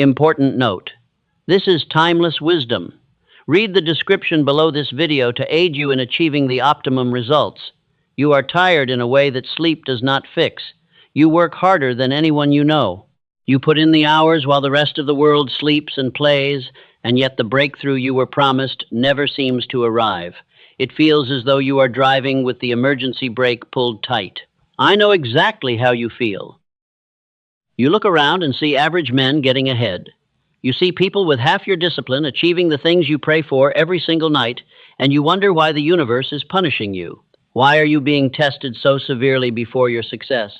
Important note. This is timeless wisdom. Read the description below this video to aid you in achieving the optimum results. You are tired in a way that sleep does not fix. You work harder than anyone you know. You put in the hours while the rest of the world sleeps and plays, and yet the breakthrough you were promised never seems to arrive. It feels as though you are driving with the emergency brake pulled tight. I know exactly how you feel. You look around and see average men getting ahead. You see people with half your discipline achieving the things you pray for every single night, and you wonder why the universe is punishing you. Why are you being tested so severely before your success?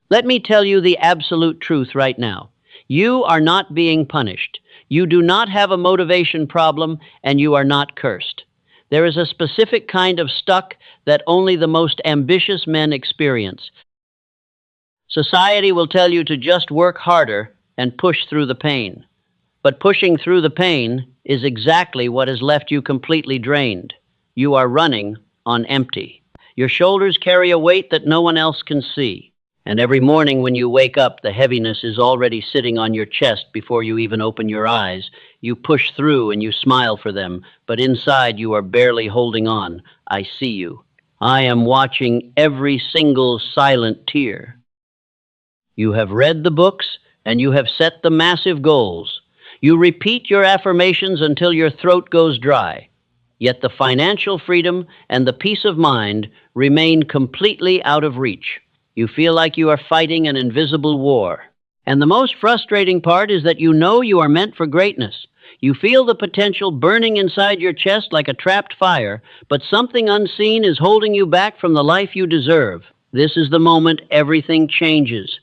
Let me tell you the absolute truth right now. You are not being punished. You do not have a motivation problem, and you are not cursed. There is a specific kind of stuck that only the most ambitious men experience. Society will tell you to just work harder and push through the pain. But pushing through the pain is exactly what has left you completely drained. You are running on empty. Your shoulders carry a weight that no one else can see. And every morning when you wake up, the heaviness is already sitting on your chest before you even open your eyes. You push through and you smile for them, but inside you are barely holding on. I see you. I am watching every single silent tear. You have read the books and you have set the massive goals. You repeat your affirmations until your throat goes dry. Yet the financial freedom and the peace of mind remain completely out of reach. You feel like you are fighting an invisible war. And the most frustrating part is that you know you are meant for greatness. You feel the potential burning inside your chest like a trapped fire, but something unseen is holding you back from the life you deserve. This is the moment everything changes.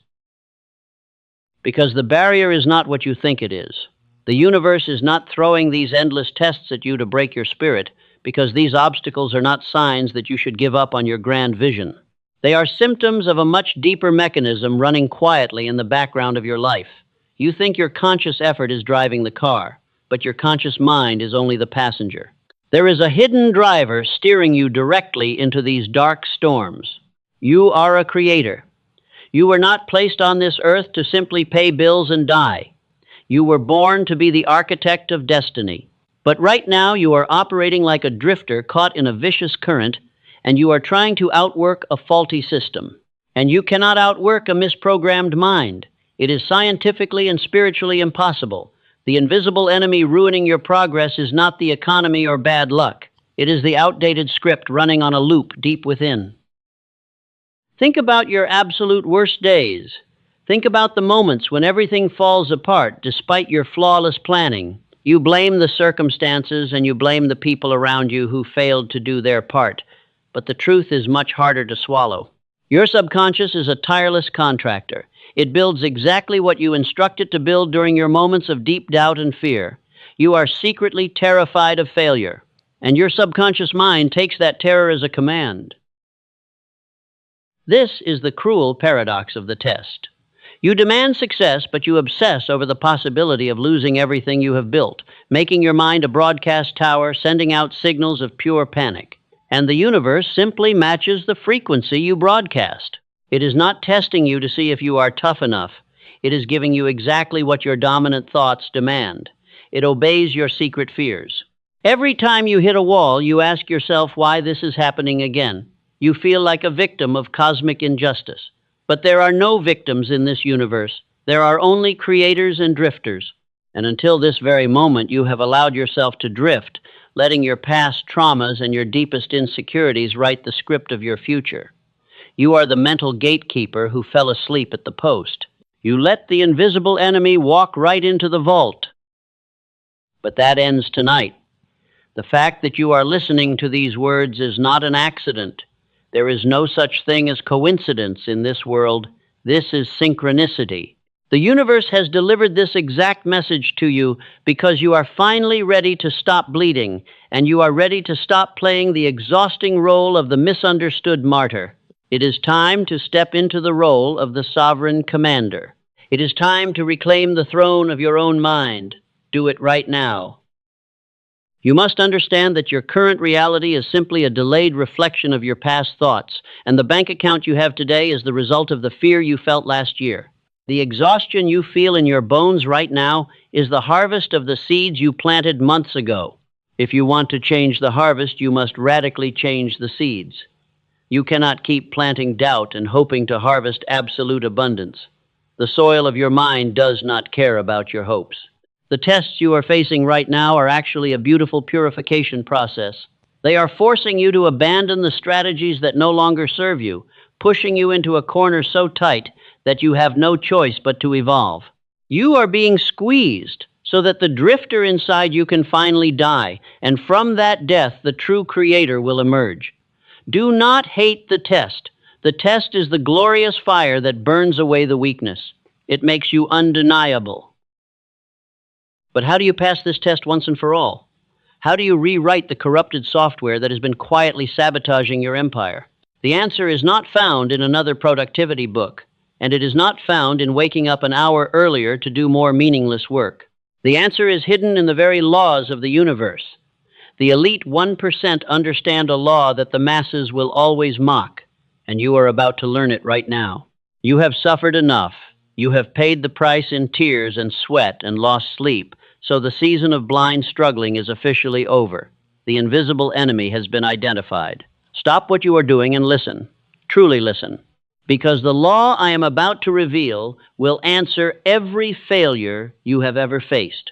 Because the barrier is not what you think it is. The universe is not throwing these endless tests at you to break your spirit, because these obstacles are not signs that you should give up on your grand vision. They are symptoms of a much deeper mechanism running quietly in the background of your life. You think your conscious effort is driving the car, but your conscious mind is only the passenger. There is a hidden driver steering you directly into these dark storms. You are a creator. You were not placed on this earth to simply pay bills and die. You were born to be the architect of destiny. But right now you are operating like a drifter caught in a vicious current, and you are trying to outwork a faulty system. And you cannot outwork a misprogrammed mind. It is scientifically and spiritually impossible. The invisible enemy ruining your progress is not the economy or bad luck. It is the outdated script running on a loop deep within. Think about your absolute worst days. Think about the moments when everything falls apart despite your flawless planning. You blame the circumstances and you blame the people around you who failed to do their part. But the truth is much harder to swallow. Your subconscious is a tireless contractor. It builds exactly what you instruct it to build during your moments of deep doubt and fear. You are secretly terrified of failure, and your subconscious mind takes that terror as a command. This is the cruel paradox of the test. You demand success, but you obsess over the possibility of losing everything you have built, making your mind a broadcast tower, sending out signals of pure panic. And the universe simply matches the frequency you broadcast. It is not testing you to see if you are tough enough. It is giving you exactly what your dominant thoughts demand. It obeys your secret fears. Every time you hit a wall, you ask yourself why this is happening again. You feel like a victim of cosmic injustice. But there are no victims in this universe. There are only creators and drifters. And until this very moment, you have allowed yourself to drift, letting your past traumas and your deepest insecurities write the script of your future. You are the mental gatekeeper who fell asleep at the post. You let the invisible enemy walk right into the vault. But that ends tonight. The fact that you are listening to these words is not an accident. There is no such thing as coincidence in this world. This is synchronicity. The universe has delivered this exact message to you because you are finally ready to stop bleeding, and you are ready to stop playing the exhausting role of the misunderstood martyr. It is time to step into the role of the sovereign commander. It is time to reclaim the throne of your own mind. Do it right now. You must understand that your current reality is simply a delayed reflection of your past thoughts, and the bank account you have today is the result of the fear you felt last year. The exhaustion you feel in your bones right now is the harvest of the seeds you planted months ago. If you want to change the harvest, you must radically change the seeds. You cannot keep planting doubt and hoping to harvest absolute abundance. The soil of your mind does not care about your hopes. The tests you are facing right now are actually a beautiful purification process. They are forcing you to abandon the strategies that no longer serve you, pushing you into a corner so tight that you have no choice but to evolve. You are being squeezed so that the drifter inside you can finally die, and from that death the true creator will emerge. Do not hate the test. The test is the glorious fire that burns away the weakness. It makes you undeniable. But how do you pass this test once and for all? How do you rewrite the corrupted software that has been quietly sabotaging your empire? The answer is not found in another productivity book, and it is not found in waking up an hour earlier to do more meaningless work. The answer is hidden in the very laws of the universe. The elite 1% understand a law that the masses will always mock, and you are about to learn it right now. You have suffered enough. You have paid the price in tears and sweat and lost sleep, so the season of blind struggling is officially over. The invisible enemy has been identified. Stop what you are doing and listen. Truly listen. Because the law I am about to reveal will answer every failure you have ever faced.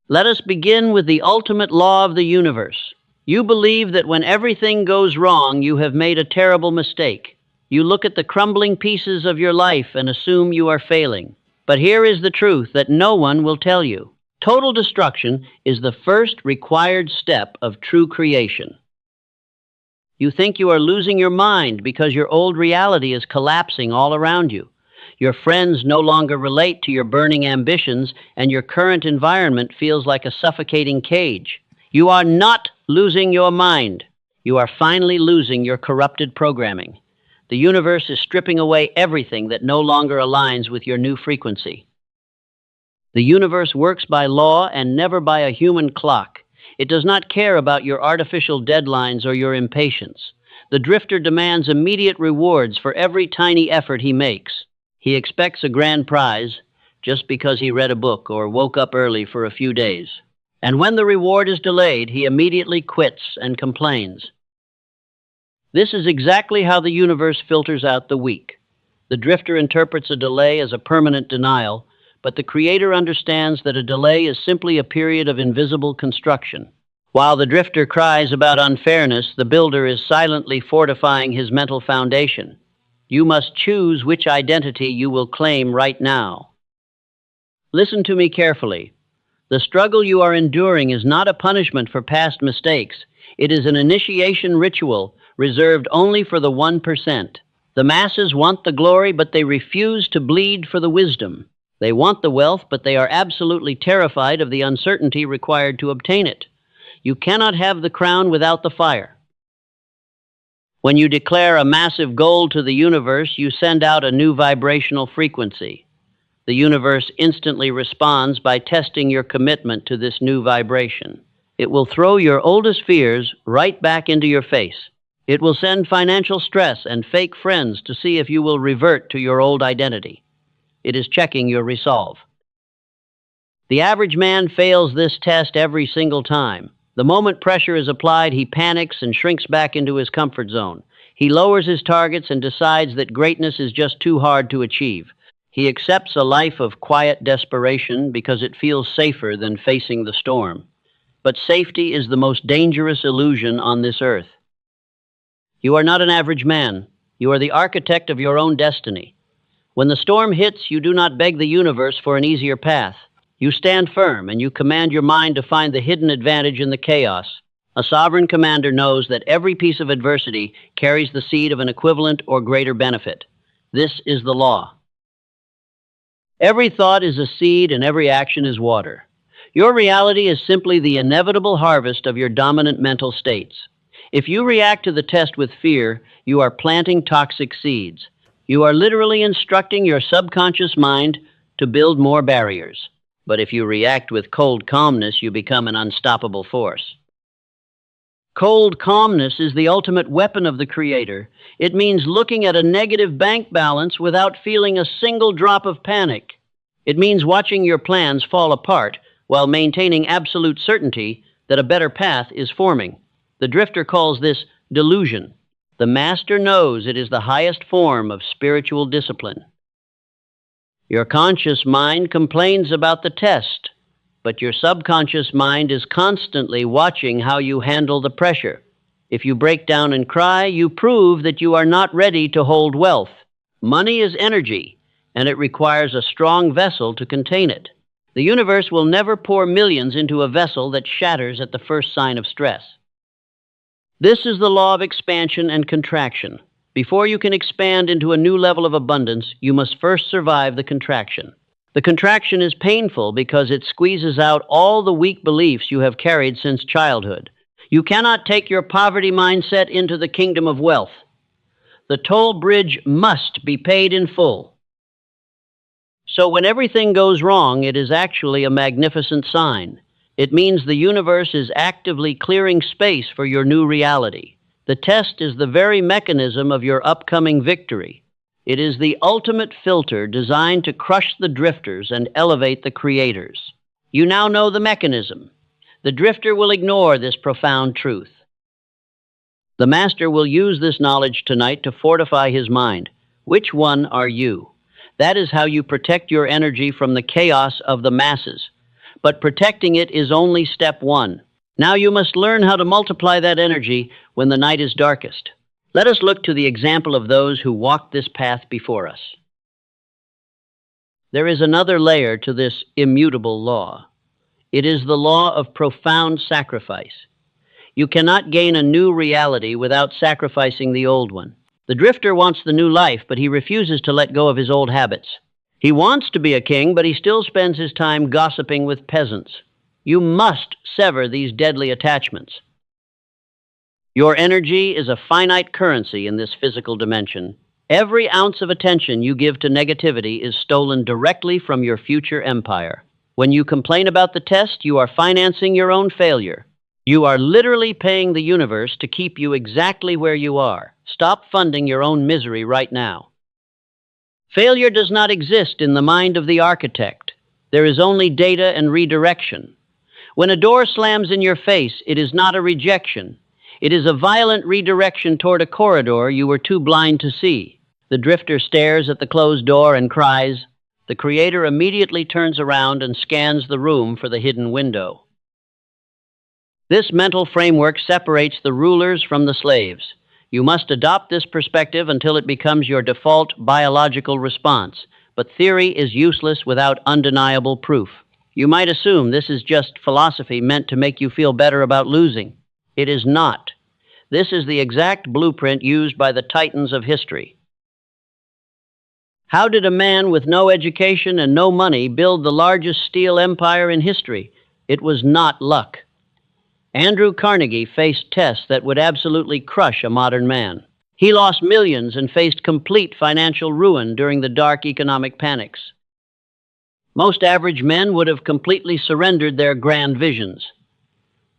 Let us begin with the ultimate law of the universe. You believe that when everything goes wrong, you have made a terrible mistake. You look at the crumbling pieces of your life and assume you are failing. But here is the truth that no one will tell you. Total destruction is the first required step of true creation. You think you are losing your mind because your old reality is collapsing all around you. Your friends no longer relate to your burning ambitions, and your current environment feels like a suffocating cage. You are not losing your mind. You are finally losing your corrupted programming. The universe is stripping away everything that no longer aligns with your new frequency. The universe works by law and never by a human clock. It does not care about your artificial deadlines or your impatience. The drifter demands immediate rewards for every tiny effort he makes. He expects a grand prize just because he read a book or woke up early for a few days. And when the reward is delayed, he immediately quits and complains. This is exactly how the universe filters out the weak. The drifter interprets a delay as a permanent denial, but the creator understands that a delay is simply a period of invisible construction. While the drifter cries about unfairness, the builder is silently fortifying his mental foundation. You must choose which identity you will claim right now. Listen to me carefully. The struggle you are enduring is not a punishment for past mistakes. It is an initiation ritual reserved only for the 1%. The masses want the glory, but they refuse to bleed for the wisdom. They want the wealth, but they are absolutely terrified of the uncertainty required to obtain it. You cannot have the crown without the fire. When you declare a massive goal to the universe, you send out a new vibrational frequency. The universe instantly responds by testing your commitment to this new vibration. It will throw your oldest fears right back into your face. It will send financial stress and fake friends to see if you will revert to your old identity. It is checking your resolve. The average man fails this test every single time. The moment pressure is applied, he panics and shrinks back into his comfort zone. He lowers his targets and decides that greatness is just too hard to achieve. He accepts a life of quiet desperation because it feels safer than facing the storm. But safety is the most dangerous illusion on this earth. You are not an average man. You are the architect of your own destiny. When the storm hits, you do not beg the universe for an easier path. You stand firm and you command your mind to find the hidden advantage in the chaos. A sovereign commander knows that every piece of adversity carries the seed of an equivalent or greater benefit. This is the law. Every thought is a seed and every action is water. Your reality is simply the inevitable harvest of your dominant mental states. If you react to the test with fear, you are planting toxic seeds. You are literally instructing your subconscious mind to build more barriers. But if you react with cold calmness, you become an unstoppable force. Cold calmness is the ultimate weapon of the Creator. It means looking at a negative bank balance without feeling a single drop of panic. It means watching your plans fall apart while maintaining absolute certainty that a better path is forming. The drifter calls this delusion. The master knows it is the highest form of spiritual discipline. Your conscious mind complains about the test, but your subconscious mind is constantly watching how you handle the pressure. If you break down and cry, you prove that you are not ready to hold wealth. Money is energy, and it requires a strong vessel to contain it. The universe will never pour millions into a vessel that shatters at the first sign of stress. This is the law of expansion and contraction. Before you can expand into a new level of abundance, you must first survive the contraction. The contraction is painful because it squeezes out all the weak beliefs you have carried since childhood. You cannot take your poverty mindset into the kingdom of wealth. The toll bridge must be paid in full. So when everything goes wrong, it is actually a magnificent sign. It means the universe is actively clearing space for your new reality. The test is the very mechanism of your upcoming victory. It is the ultimate filter designed to crush the drifters and elevate the creators. You now know the mechanism. The drifter will ignore this profound truth. The master will use this knowledge tonight to fortify his mind. Which one are you? That is how you protect your energy from the chaos of the masses. But protecting it is only step one. Now you must learn how to multiply that energy when the night is darkest. Let us look to the example of those who walked this path before us. There is another layer to this immutable law. It is the law of profound sacrifice. You cannot gain a new reality without sacrificing the old one. The drifter wants the new life, but he refuses to let go of his old habits. He wants to be a king, but he still spends his time gossiping with peasants. You must sever these deadly attachments. Your energy is a finite currency in this physical dimension. Every ounce of attention you give to negativity is stolen directly from your future empire. When you complain about the test, you are financing your own failure. You are literally paying the universe to keep you exactly where you are. Stop funding your own misery right now. Failure does not exist in the mind of the architect. There is only data and redirection. When a door slams in your face, it is not a rejection. It is a violent redirection toward a corridor you were too blind to see. The drifter stares at the closed door and cries. The creator immediately turns around and scans the room for the hidden window. This mental framework separates the rulers from the slaves. You must adopt this perspective until it becomes your default biological response. But theory is useless without undeniable proof. You might assume this is just philosophy meant to make you feel better about losing. It is not. This is the exact blueprint used by the titans of history. How did a man with no education and no money build the largest steel empire in history? It was not luck. Andrew Carnegie faced tests that would absolutely crush a modern man. He lost millions and faced complete financial ruin during the dark economic panics. Most average men would have completely surrendered their grand visions.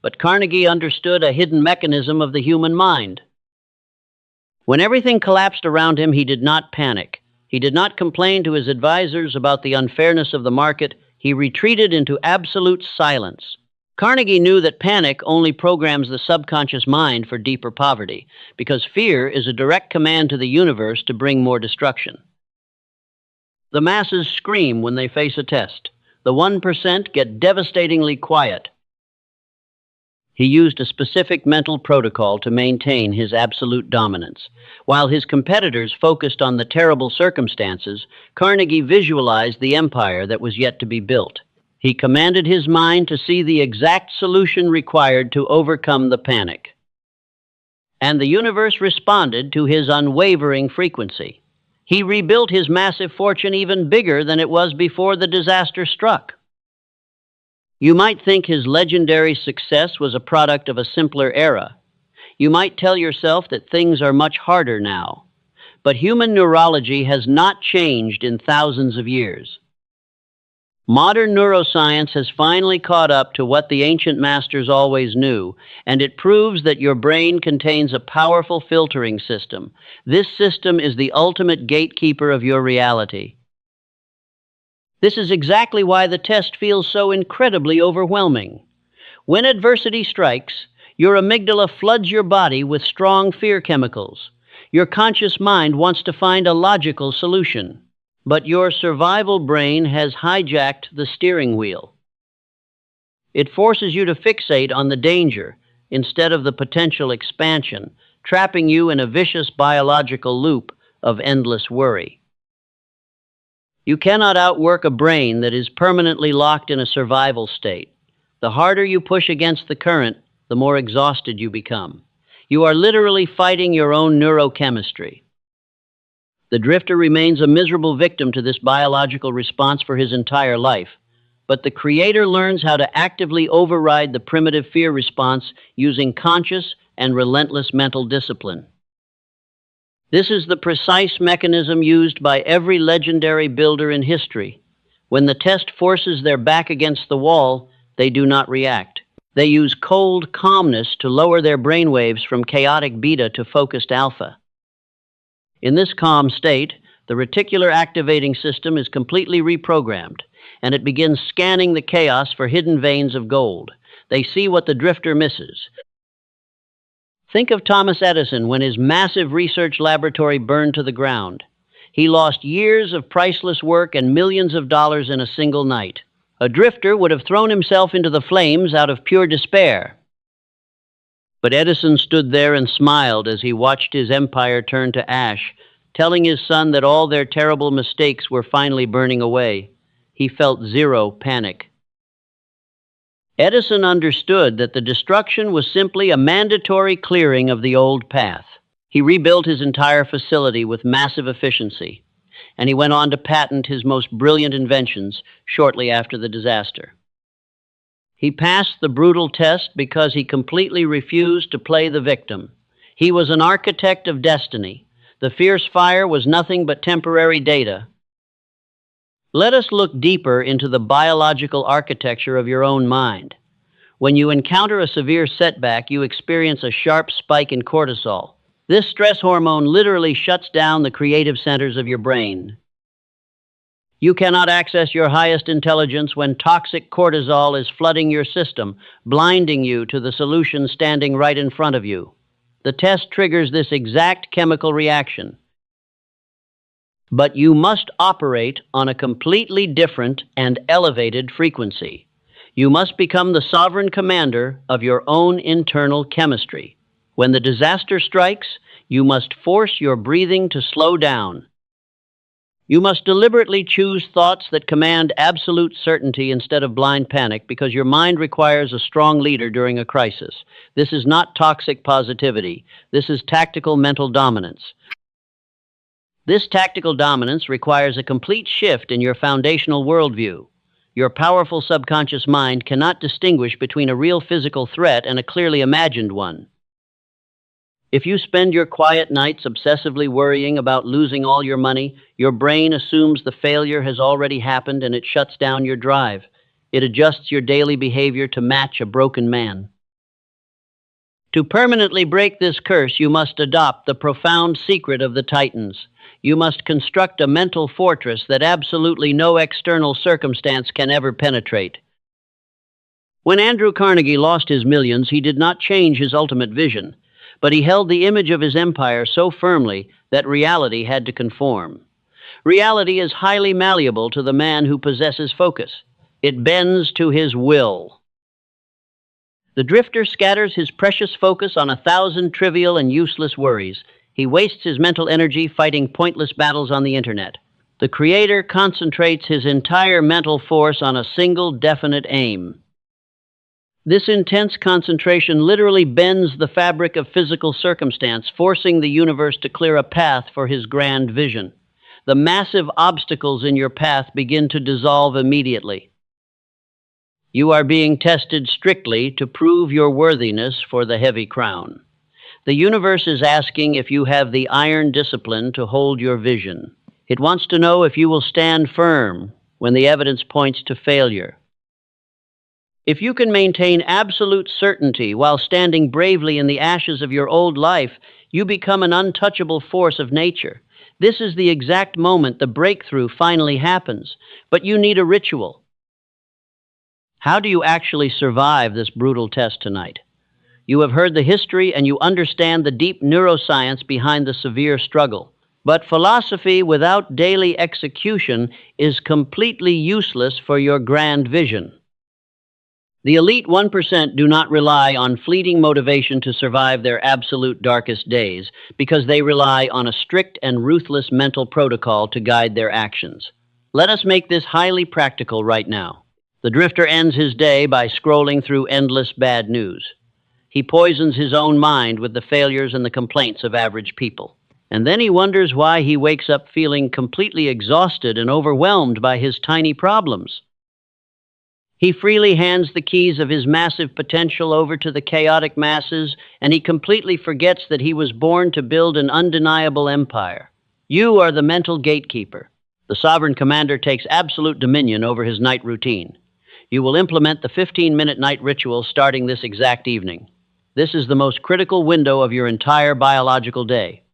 But Carnegie understood a hidden mechanism of the human mind. When everything collapsed around him, he did not panic. He did not complain to his advisors about the unfairness of the market. He retreated into absolute silence. Carnegie knew that panic only programs the subconscious mind for deeper poverty, because fear is a direct command to the universe to bring more destruction. The masses scream when they face a test. The 1% get devastatingly quiet. He used a specific mental protocol to maintain his absolute dominance. While his competitors focused on the terrible circumstances, Carnegie visualized the empire that was yet to be built. He commanded his mind to see the exact solution required to overcome the panic. And the universe responded to his unwavering frequency. He rebuilt his massive fortune even bigger than it was before the disaster struck. You might think his legendary success was a product of a simpler era. You might tell yourself that things are much harder now. But human neurology has not changed in thousands of years. Modern neuroscience has finally caught up to what the ancient masters always knew, and it proves that your brain contains a powerful filtering system. This system is the ultimate gatekeeper of your reality. This is exactly why the test feels so incredibly overwhelming. When adversity strikes, your amygdala floods your body with strong fear chemicals. Your conscious mind wants to find a logical solution, but your survival brain has hijacked the steering wheel. It forces you to fixate on the danger instead of the potential expansion, trapping you in a vicious biological loop of endless worry. You cannot outwork a brain that is permanently locked in a survival state. The harder you push against the current, the more exhausted you become. You are literally fighting your own neurochemistry. The drifter remains a miserable victim to this biological response for his entire life, but the creator learns how to actively override the primitive fear response using conscious and relentless mental discipline. This is the precise mechanism used by every legendary builder in history. When the test forces their back against the wall, they do not react. They use cold calmness to lower their brainwaves from chaotic beta to focused alpha. In this calm state, the reticular activating system is completely reprogrammed, and it begins scanning the chaos for hidden veins of gold. They see what the drifter misses. Think of Thomas Edison when his massive research laboratory burned to the ground. He lost years of priceless work and millions of dollars in a single night. A drifter would have thrown himself into the flames out of pure despair. But Edison stood there and smiled as he watched his empire turn to ash, telling his son that all their terrible mistakes were finally burning away. He felt zero panic. Edison understood that the destruction was simply a mandatory clearing of the old path. He rebuilt his entire facility with massive efficiency, and he went on to patent his most brilliant inventions shortly after the disaster. He passed the brutal test because he completely refused to play the victim. He was an architect of destiny. The fierce fire was nothing but temporary data. Let us look deeper into the biological architecture of your own mind. When you encounter a severe setback, you experience a sharp spike in cortisol. This stress hormone literally shuts down the creative centers of your brain. You cannot access your highest intelligence when toxic cortisol is flooding your system, blinding you to the solution standing right in front of you. The test triggers this exact chemical reaction. But you must operate on a completely different and elevated frequency. You must become the sovereign commander of your own internal chemistry. When the disaster strikes, you must force your breathing to slow down. You must deliberately choose thoughts that command absolute certainty instead of blind panic, because your mind requires a strong leader during a crisis. This is not toxic positivity. This is tactical mental dominance. This tactical dominance requires a complete shift in your foundational worldview. Your powerful subconscious mind cannot distinguish between a real physical threat and a clearly imagined one. If you spend your quiet nights obsessively worrying about losing all your money, your brain assumes the failure has already happened and it shuts down your drive. It adjusts your daily behavior to match a broken man. To permanently break this curse, you must adopt the profound secret of the Titans. You must construct a mental fortress that absolutely no external circumstance can ever penetrate. When Andrew Carnegie lost his millions, he did not change his ultimate vision, but he held the image of his empire so firmly that reality had to conform. Reality is highly malleable to the man who possesses focus. It bends to his will. The drifter scatters his precious focus on 1,000 trivial and useless worries. He wastes his mental energy fighting pointless battles on the internet. The creator concentrates his entire mental force on a single definite aim. This intense concentration literally bends the fabric of physical circumstance, forcing the universe to clear a path for his grand vision. The massive obstacles in your path begin to dissolve immediately. You are being tested strictly to prove your worthiness for the heavy crown. The universe is asking if you have the iron discipline to hold your vision. It wants to know if you will stand firm, when the evidence points to failure. If you can maintain absolute certainty while standing bravely in the ashes of your old life, you become an untouchable force of nature. This is the exact moment the breakthrough finally happens, but you need a ritual. How do you actually survive this brutal test tonight? You have heard the history and you understand the deep neuroscience behind the severe struggle. But philosophy without daily execution is completely useless for your grand vision. The elite 1% do not rely on fleeting motivation to survive their absolute darkest days because they rely on a strict and ruthless mental protocol to guide their actions. Let us make this highly practical right now. The drifter ends his day by scrolling through endless bad news. He poisons his own mind with the failures and the complaints of average people. And then he wonders why he wakes up feeling completely exhausted and overwhelmed by his tiny problems. He freely hands the keys of his massive potential over to the chaotic masses, and he completely forgets that he was born to build an undeniable empire. You are the mental gatekeeper. The sovereign commander takes absolute dominion over his night routine. You will implement the 15-minute night ritual starting this exact evening. This is the most critical window of your entire biological day.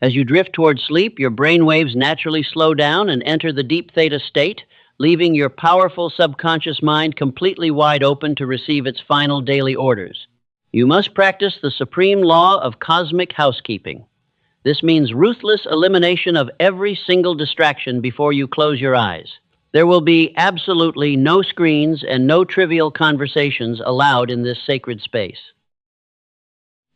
As you drift towards sleep, your brain waves naturally slow down and enter the deep theta state, leaving your powerful subconscious mind completely wide open to receive its final daily orders. You must practice the supreme law of cosmic housekeeping. This means ruthless elimination of every single distraction before you close your eyes. There will be absolutely no screens and no trivial conversations allowed in this sacred space.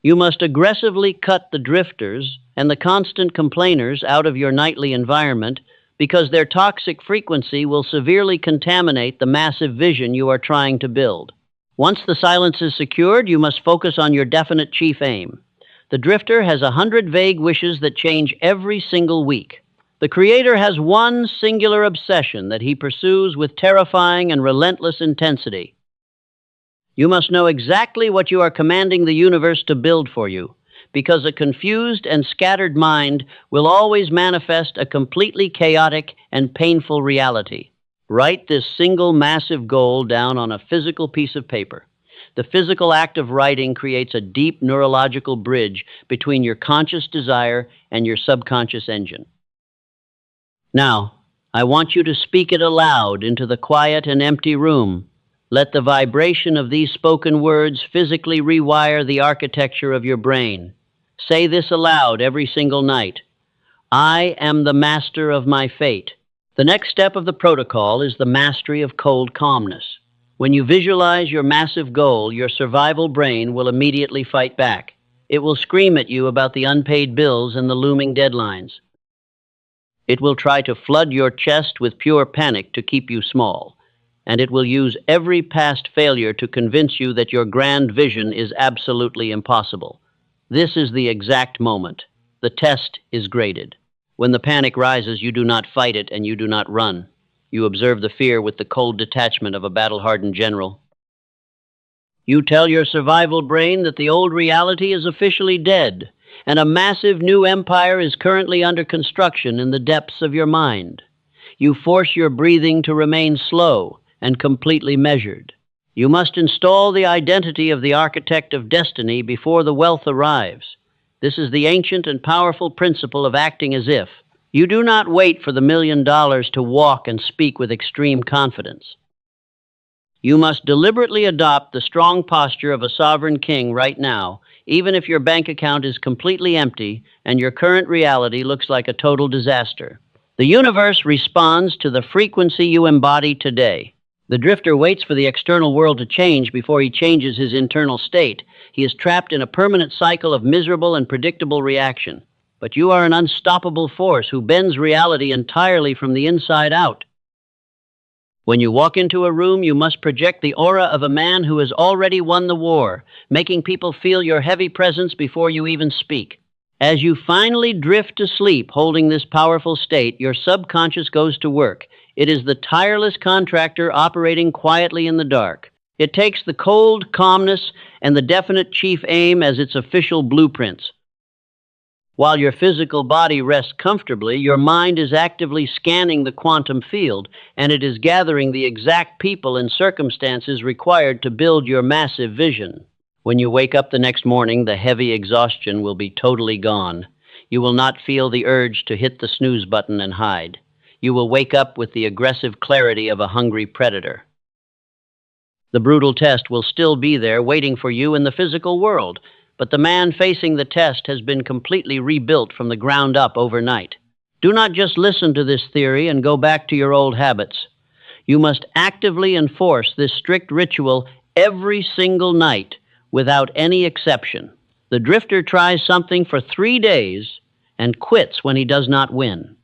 You must aggressively cut the drifters and the constant complainers out of your nightly environment because their toxic frequency will severely contaminate the massive vision you are trying to build. Once the silence is secured, you must focus on your definite chief aim. The drifter has 100 vague wishes that change every single week. The creator has one singular obsession that he pursues with terrifying and relentless intensity. You must know exactly what you are commanding the universe to build for you, because a confused and scattered mind will always manifest a completely chaotic and painful reality. Write this single massive goal down on a physical piece of paper. The physical act of writing creates a deep neurological bridge between your conscious desire and your subconscious engine. Now, I want you to speak it aloud into the quiet and empty room. Let the vibration of these spoken words physically rewire the architecture of your brain. Say this aloud every single night. I am the master of my fate. The next step of the protocol is the mastery of cold calmness. When you visualize your massive goal, your survival brain will immediately fight back. It will scream at you about the unpaid bills and the looming deadlines. It will try to flood your chest with pure panic to keep you small, and it will use every past failure to convince you that your grand vision is absolutely impossible. This is the exact moment. The test is graded. When the panic rises, you do not fight it and you do not run. You observe the fear with the cold detachment of a battle-hardened general. You tell your survival brain that the old reality is officially dead, and a massive new empire is currently under construction in the depths of your mind. You force your breathing to remain slow and completely measured. You must install the identity of the architect of destiny before the wealth arrives. This is the ancient and powerful principle of acting as if. You do not wait for the $1 million to walk and speak with extreme confidence. You must deliberately adopt the strong posture of a sovereign king right now, even if your bank account is completely empty and your current reality looks like a total disaster. The universe responds to the frequency you embody today. The drifter waits for the external world to change before he changes his internal state. He is trapped in a permanent cycle of miserable and predictable reaction. But you are an unstoppable force who bends reality entirely from the inside out. When you walk into a room, you must project the aura of a man who has already won the war, making people feel your heavy presence before you even speak. As you finally drift to sleep holding this powerful state, your subconscious goes to work. It is the tireless contractor operating quietly in the dark. It takes the cold calmness and the definite chief aim as its official blueprints. While your physical body rests comfortably, your mind is actively scanning the quantum field, and it is gathering the exact people and circumstances required to build your massive vision. When you wake up the next morning, the heavy exhaustion will be totally gone. You will not feel the urge to hit the snooze button and hide. You will wake up with the aggressive clarity of a hungry predator. The brutal test will still be there waiting for you in the physical world, but the man facing the test has been completely rebuilt from the ground up overnight. Do not just listen to this theory and go back to your old habits. You must actively enforce this strict ritual every single night without any exception. The drifter tries something for 3 days and quits when he does not win.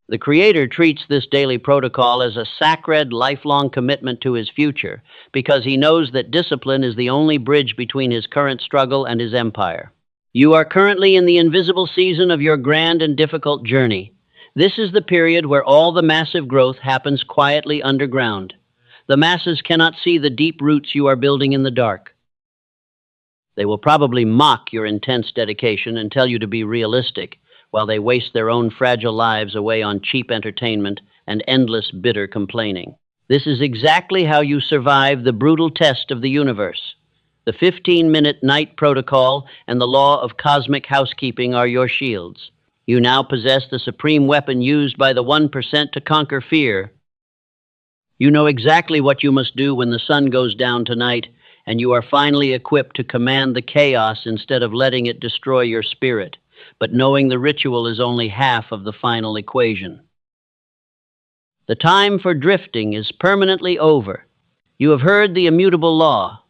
The Creator treats this daily protocol as a sacred, lifelong commitment to his future because he knows that discipline is the only bridge between his current struggle and his empire. You are currently in the invisible season of your grand and difficult journey. This is the period where all the massive growth happens quietly underground. The masses cannot see the deep roots you are building in the dark. They will probably mock your intense dedication and tell you to be realistic, while they waste their own fragile lives away on cheap entertainment and endless bitter complaining. This is exactly how you survive the brutal test of the universe. The 15-minute night protocol and the law of cosmic housekeeping are your shields. You now possess the supreme weapon used by the 1% to conquer fear. You know exactly what you must do when the sun goes down tonight, and you are finally equipped to command the chaos instead of letting it destroy your spirit. But knowing the ritual is only half of the final equation. The time for drifting is permanently over. You have heard the immutable law.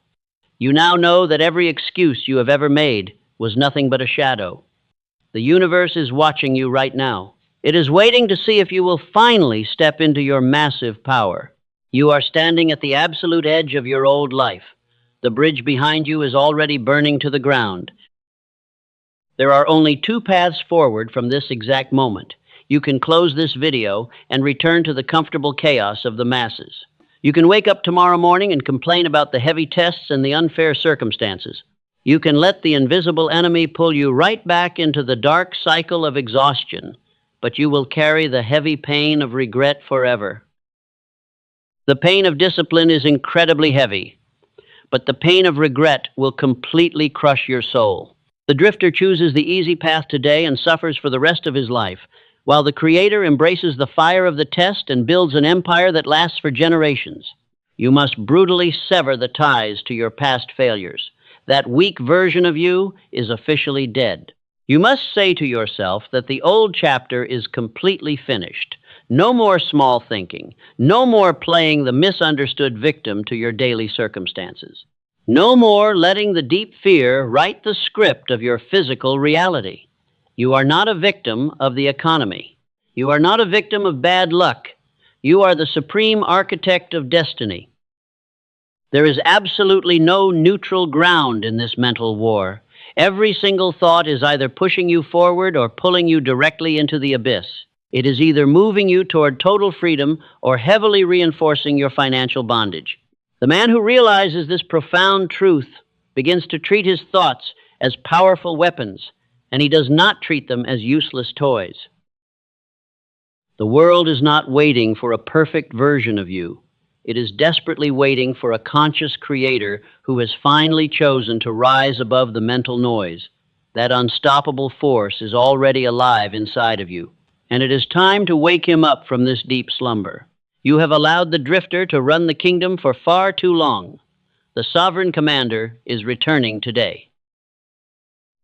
You now know that every excuse you have ever made was nothing but a shadow. The universe is watching you right now. It is waiting to see if you will finally step into your massive power. You are standing at the absolute edge of your old life. The bridge behind you is already burning to the ground. There are only 2 paths forward from this exact moment. You can close this video and return to the comfortable chaos of the masses. You can wake up tomorrow morning and complain about the heavy tests and the unfair circumstances. You can let the invisible enemy pull you right back into the dark cycle of exhaustion, but you will carry the heavy pain of regret forever. The pain of discipline is incredibly heavy, but the pain of regret will completely crush your soul. The drifter chooses the easy path today and suffers for the rest of his life, while the Creator embraces the fire of the test and builds an empire that lasts for generations. You must brutally sever the ties to your past failures. That weak version of you is officially dead. You must say to yourself that the old chapter is completely finished. No more small thinking. No more playing the misunderstood victim to your daily circumstances. No more letting the deep fear write the script of your physical reality. You are not a victim of the economy. You are not a victim of bad luck. You are the supreme architect of destiny. There is absolutely no neutral ground in this mental war. Every single thought is either pushing you forward or pulling you directly into the abyss. It is either moving you toward total freedom or heavily reinforcing your financial bondage. The man who realizes this profound truth begins to treat his thoughts as powerful weapons, and he does not treat them as useless toys. The world is not waiting for a perfect version of you. It is desperately waiting for a conscious creator who has finally chosen to rise above the mental noise. That unstoppable force is already alive inside of you, and it is time to wake him up from this deep slumber. You have allowed the drifter to run the kingdom for far too long. The sovereign commander is returning today.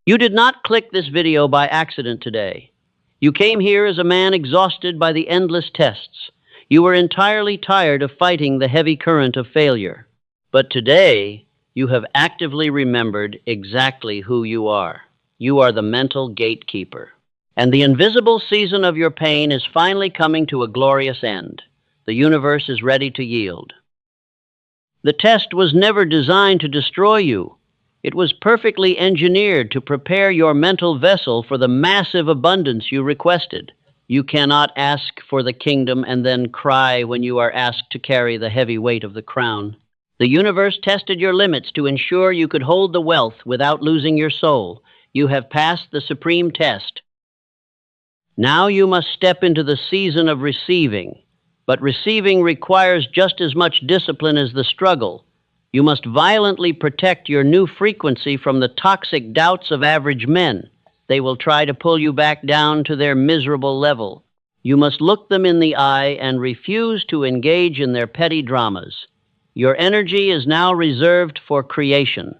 You did not click this video by accident today. You came here as a man exhausted by the endless tests. You were entirely tired of fighting the heavy current of failure. But today, you have actively remembered exactly who you are. You are the mental gatekeeper. And the invisible season of your pain is finally coming to a glorious end. The universe is ready to yield. The test was never designed to destroy you. It was perfectly engineered to prepare your mental vessel for the massive abundance you requested. You cannot ask for the kingdom and then cry when you are asked to carry the heavy weight of the crown. The universe tested your limits to ensure you could hold the wealth without losing your soul. You have passed the supreme test. Now you must step into the season of receiving. But receiving requires just as much discipline as the struggle. You must violently protect your new frequency from the toxic doubts of average men. They will try to pull you back down to their miserable level. You must look them in the eye and refuse to engage in their petty dramas. Your energy is now reserved for creation.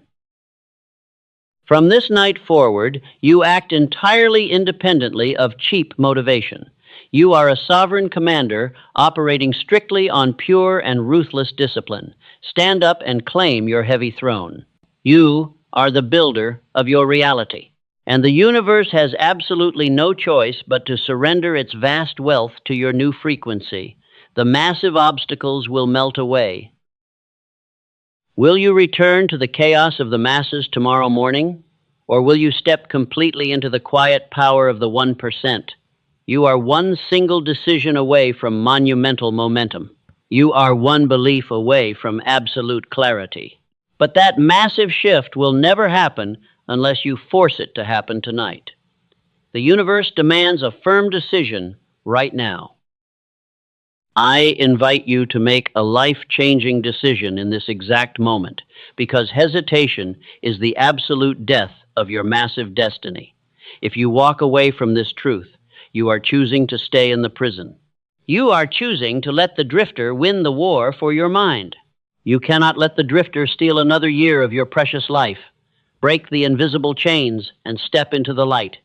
From this night forward, you act entirely independently of cheap motivation. You are a sovereign commander operating strictly on pure and ruthless discipline. Stand up and claim your heavy throne. You are the builder of your reality, and the universe has absolutely no choice but to surrender its vast wealth to your new frequency. The massive obstacles will melt away. Will you return to the chaos of the masses tomorrow morning, or will you step completely into the quiet power of the 1%? You are one single decision away from monumental momentum. You are one belief away from absolute clarity. But that massive shift will never happen unless you force it to happen tonight. The universe demands a firm decision right now. I invite you to make a life-changing decision in this exact moment, because hesitation is the absolute death of your massive destiny. If you walk away from this truth, you are choosing to stay in the prison. You are choosing to let the drifter win the war for your mind. You cannot let the drifter steal another year of your precious life. Break the invisible chains and step into the light.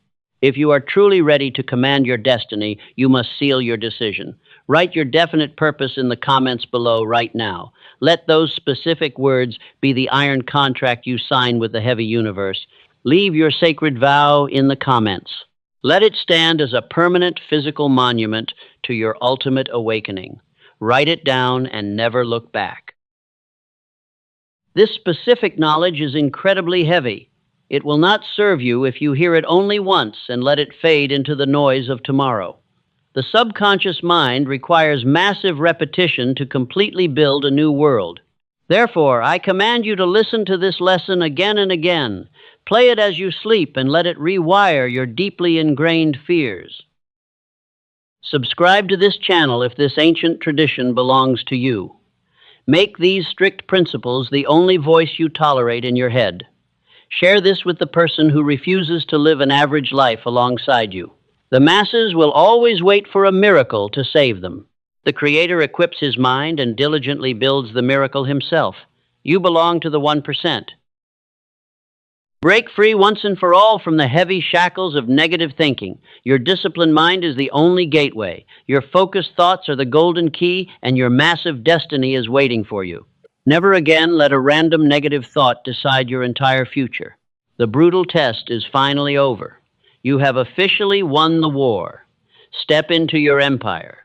If you are truly ready to command your destiny, you must seal your decision. Write your definite purpose in the comments below right now. Let those specific words be the iron contract you sign with the heavy universe. Leave your sacred vow in the comments. Let it stand as a permanent physical monument to your ultimate awakening. Write it down and never look back. This specific knowledge is incredibly heavy. It will not serve you if you hear it only once and let it fade into the noise of tomorrow. The subconscious mind requires massive repetition to completely build a new world. Therefore, I command you to listen to this lesson again and again. Play it as you sleep and let it rewire your deeply ingrained fears. Subscribe to this channel if this ancient tradition belongs to you. Make these strict principles the only voice you tolerate in your head. Share this with the person who refuses to live an average life alongside you. The masses will always wait for a miracle to save them. The Creator equips his mind and diligently builds the miracle himself. You belong to the 1%. Break free once and for all from the heavy shackles of negative thinking. Your disciplined mind is the only gateway. Your focused thoughts are the golden key, and your massive destiny is waiting for you. Never again let a random negative thought decide your entire future. The brutal test is finally over. You have officially won the war. Step into your empire.